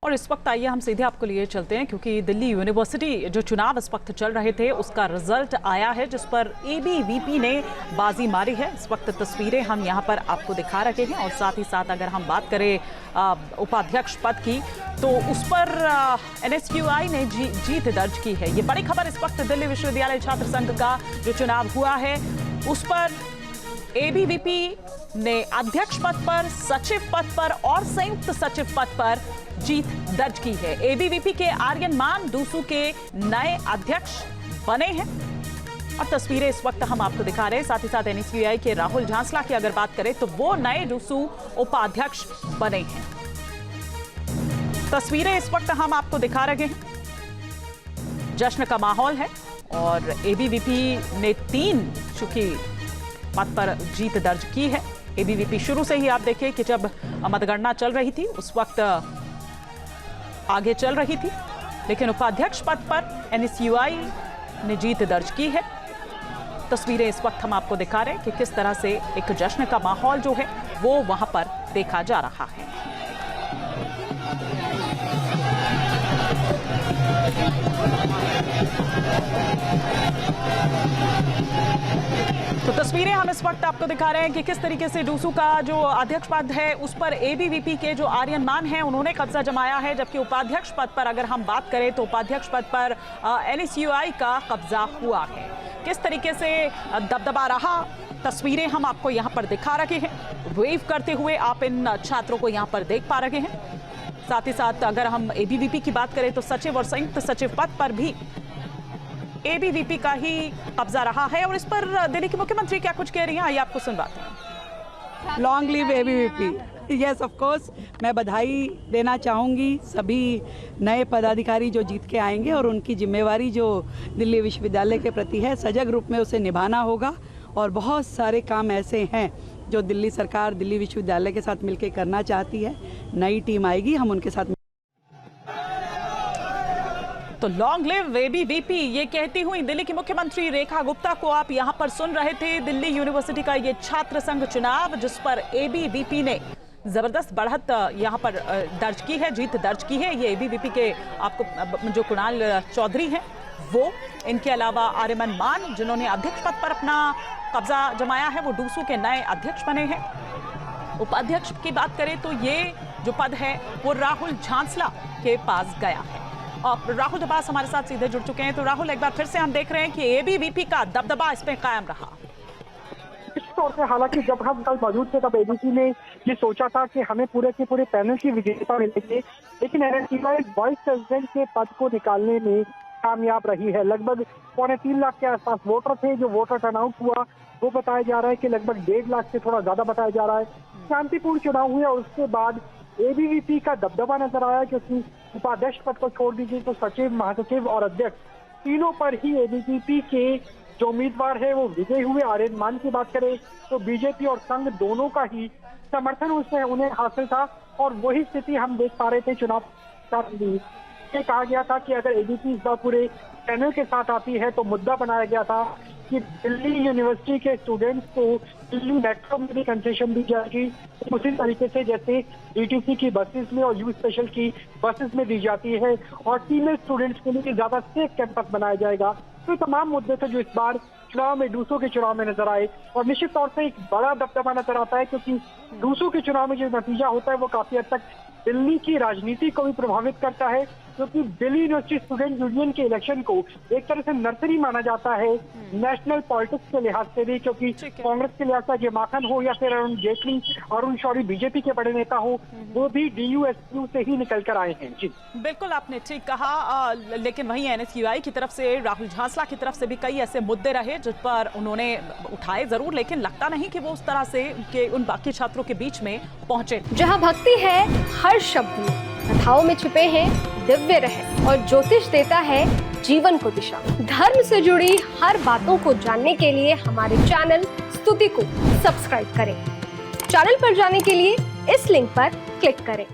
और इस वक्त आइए हम सीधे आपको लिए चलते हैं, क्योंकि दिल्ली यूनिवर्सिटी जो चुनाव इस वक्त चल रहे थे उसका रिजल्ट आया है, जिस पर एबीवीपी ने बाजी मारी है। इस वक्त तस्वीरें हम यहां पर आपको दिखा रहे हैं और साथ ही साथ अगर हम बात करें उपाध्यक्ष पद की तो उस पर एनएसयूआई ने जीत दर्ज की है। ये बड़ी खबर इस वक्त दिल्ली विश्वविद्यालय छात्र संघ का जो चुनाव हुआ है उस पर एबीवीपी ने अध्यक्ष पद पर, सचिव पद पर और संयुक्त सचिव पद पर जीत दर्ज की है। एबीवीपी के आर्यन मान डूसू के नए अध्यक्ष बने हैं और तस्वीरें इस वक्त हम आपको दिखा रहे हैं। साथ ही साथ एनएसयूआई के राहुल झांसला की अगर बात करें तो वो नए डूसू उपाध्यक्ष बने हैं। तस्वीरें इस वक्त हम आपको दिखा रहे हैं। जश्न का माहौल है और एबीवीपी ने 3 चुकी पद पर जीत दर्ज की है। एबीवीपी शुरू से ही आप देखिए कि जब मतगणना चल रही थी उस वक्त आगे चल रही थी, लेकिन उपाध्यक्ष पद पर एनएसयूआई ने जीत दर्ज की है। तस्वीरें इस वक्त हम आपको दिखा रहे हैं कि किस तरह से एक जश्न का माहौल जो है वो वहां पर देखा जा रहा है। तो तस्वीरें हम इस वक्त आपको दिखा रहे हैं कि किस तरीके से डूसू का जो अध्यक्ष पद है उस पर एबीवीपी के जो आर्यन मान हैं उन्होंने कब्जा जमाया है, जबकि उपाध्यक्ष पद पर अगर हम बात करें तो उपाध्यक्ष पद पर एनएसयूआई का कब्जा हुआ है। किस तरीके से दबदबा रहा, तस्वीरें हम आपको यहां पर दिखा रहे हैं। वेव करते हुए आप इन छात्रों को यहां पर देख पा रहे हैं। साथ ही साथ अगर हम एबीवीपी की बात करें तो सचिव और संयुक्त सचिव पद पर भी एबीवीपी का ही कब्जा रहा है और इस पर दिल्ली के मुख्यमंत्री क्या कुछ कह रही हैं, आइए आपको सुनवाते हैं। Long live ABVP. Yes of course, मैं बधाई देना चाहूँगी सभी नए पदाधिकारी जो जीत के आएंगे और उनकी जिम्मेवारी जो दिल्ली विश्वविद्यालय के प्रति है सजग रूप में उसे निभाना होगा। और बहुत सारे काम ऐसे हैं जो दिल्ली सरकार दिल्ली विश्वविद्यालय के साथ मिलकर करना चाहती है। नई टीम आएगी, हम उनके साथ। तो लॉन्ग लिव एबीवीपी, ये कहती हुई दिल्ली की मुख्यमंत्री रेखा गुप्ता को आप यहां पर सुन रहे थे। दिल्ली यूनिवर्सिटी का ये छात्र संघ चुनाव जिस पर एबीवीपी ने जबरदस्त बढ़त यहां पर दर्ज की है, जीत दर्ज की है। ये एबीवीपी के आपको जो कुणाल चौधरी हैं वो, इनके अलावा आर्यमन मान जिन्होंने अध्यक्ष पद पर अपना कब्जा जमाया है वो डूसू के नए अध्यक्ष बने हैं। उपाध्यक्ष की बात करें तो ये जो पद है वो राहुल झांसला के पास गया है। और राहुल जबास हमारे साथ सीधे जुड़ चुके हैं। तो राहुल, एक बार फिर से हम देख रहे हैं कि एबीवीपी का दबदबा इस पे कायम रहा। इस तौर से हालांकि जब हम कल मौजूद थे तब एबीवीपी ने ये सोचा था कि हमें पूरे के पूरे पैनल की विजेता मिलेगी, लेकिन एनएसयूआई वाइस प्रेसिडेंट के पद को निकालने में कामयाब रही है। लगभग 3.25 लाख के आसपास वोटर थे। जो वोटर टर्नआउट हुआ वो बताया जा रहा है कि लगभग 1.5 लाख से थोड़ा ज्यादा बताया जा रहा है। शांतिपूर्ण चुनाव हुए और उसके बाद एबीवीपी का दबदबा नजर आया, क्योंकि उपाध्यक्ष पद को छोड़ दीजिए तो सचिव, महासचिव और अध्यक्ष तीनों पर ही एबीवीपी के जो उम्मीदवार है वो विजयी हुए। आर्यन मान की बात करें तो बीजेपी और संघ दोनों का ही समर्थन उसमें उन्हें हासिल था और वही स्थिति हम देख पा रहे थे चुनाव। ये कहा गया था कि अगर एबीवीपी इस बार पूरे पैनल के साथ आती है तो मुद्दा बनाया गया था कि दिल्ली यूनिवर्सिटी के स्टूडेंट्स को दिल्ली मेट्रो में भी कंसेशन दी जाएगी, उसी तरीके से जैसे डीटीसी की बसेस में और यू स्पेशल की बसेस में दी जाती है, और फीमेल स्टूडेंट्स के लिए ज्यादा सेफ कैंपस बनाया जाएगा। तो तमाम मुद्दे थे जो इस बार चुनाव में डूसू के चुनाव में नजर आए और निश्चित तौर से एक बड़ा दबदबा नजर आता है, क्योंकि डूसू के चुनाव में जो नतीजा होता है वो काफी हद तक दिल्ली की राजनीति को भी प्रभावित करता है, क्योंकि दिल्ली यूनिवर्सिटी स्टूडेंट यूनियन के इलेक्शन को एक तरह से नर्सरी माना जाता है नेशनल पॉलिटिक्स के लिहाज से भी, क्योंकि कांग्रेस के लिहाज से ये माखन हो या फिर अरुण जेटली, अरुण शौरी बीजेपी के बड़े नेता हो, वो भी डीयूएसयू से ही निकल कर आए हैं। जी बिल्कुल, आपने ठीक कहा। लेकिन वहीं एनएसयूआई की तरफ से, राहुल झांसला की तरफ से भी कई ऐसे मुद्दे रहे जिस पर उन्होंने उठाए जरूर, लेकिन लगता नहीं कि वो उस तरह से उन बाकी छात्रों के बीच में पहुंचे। जहाँ भक्ति है हर शब्द में, कथाओं में छुपे हैं दिव्य रहस्य और ज्योतिष देता है जीवन को दिशा। धर्म से जुड़ी हर बातों को जानने के लिए हमारे चैनल स्तुति को सब्सक्राइब करें। चैनल पर जाने के लिए इस लिंक पर क्लिक करें।